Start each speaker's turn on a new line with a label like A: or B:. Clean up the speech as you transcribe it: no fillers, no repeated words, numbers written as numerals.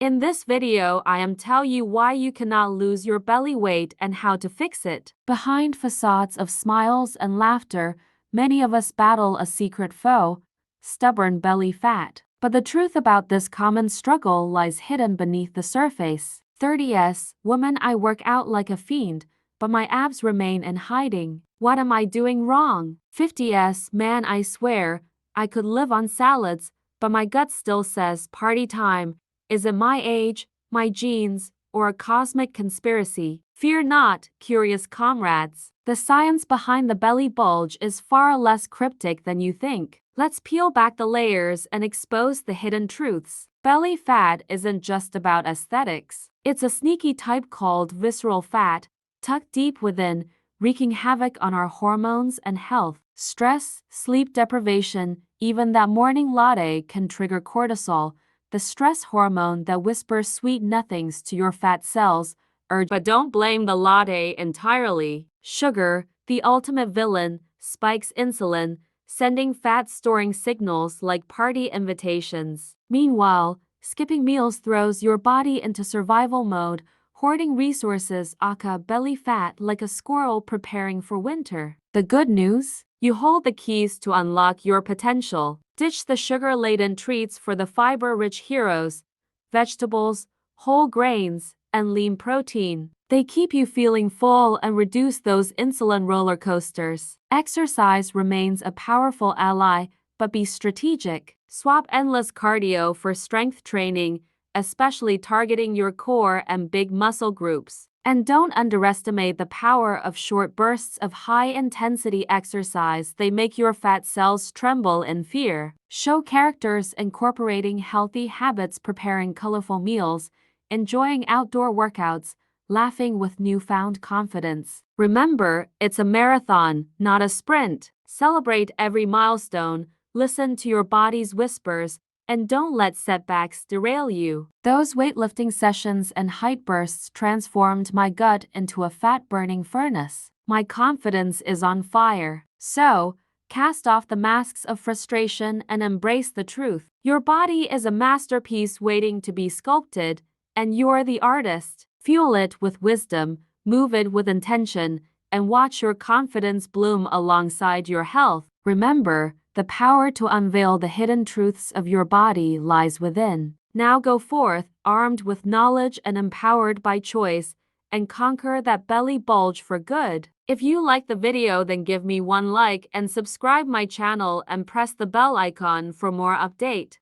A: In this video, I am tell you why you cannot lose your belly weight and how to fix it. Behind facades of smiles and laughter, many of us battle a secret foe, stubborn belly fat. But the truth about this common struggle lies hidden beneath the surface. 30s, woman, I work out like a fiend, but my abs remain in hiding. What am I doing wrong? 50s, man, I swear, I could live on salads, but my gut still says party time. Is it my age, my genes, or a cosmic conspiracy? Fear not, curious comrades. The science behind the belly bulge is far less cryptic than you think. Let's peel back the layers and expose the hidden truths. Belly fat isn't just about aesthetics. It's a sneaky type called visceral fat, tucked deep within, wreaking havoc on our hormones and health. Stress, sleep deprivation, even that morning latte can trigger cortisol, the stress hormone that whispers sweet nothings to your fat cells. But don't blame the latte entirely. Sugar, the ultimate villain, spikes insulin, sending fat-storing signals like party invitations. Meanwhile, skipping meals throws your body into survival mode, hoarding resources aka belly fat like a squirrel preparing for winter. The good news? You hold the keys to unlock your potential. Ditch the sugar-laden treats for the fiber-rich heroes, vegetables, whole grains, and lean protein. They keep you feeling full and reduce those insulin roller coasters. Exercise remains a powerful ally, but be strategic. Swap endless cardio for strength training, especially targeting your core and big muscle groups. And don't underestimate the power of short bursts of high-intensity exercise. They make your fat cells tremble in fear. Show characters incorporating healthy habits, preparing colorful meals, enjoying outdoor workouts, laughing with newfound confidence. Remember, it's a marathon, not a sprint. Celebrate every milestone, listen to your body's whispers, and don't let setbacks derail you. Those weightlifting sessions and height bursts transformed my gut into a fat-burning furnace. My confidence is on fire. So, cast off the masks of frustration and embrace the truth. Your body is a masterpiece waiting to be sculpted, and you're the artist. Fuel it with wisdom, move it with intention, and watch your confidence bloom alongside your health. Remember, the power to unveil the hidden truths of your body lies within. Now go forth, armed with knowledge and empowered by choice, and conquer that belly bulge for good. If you like the video, then give me one like and subscribe my channel and press the bell icon for more update.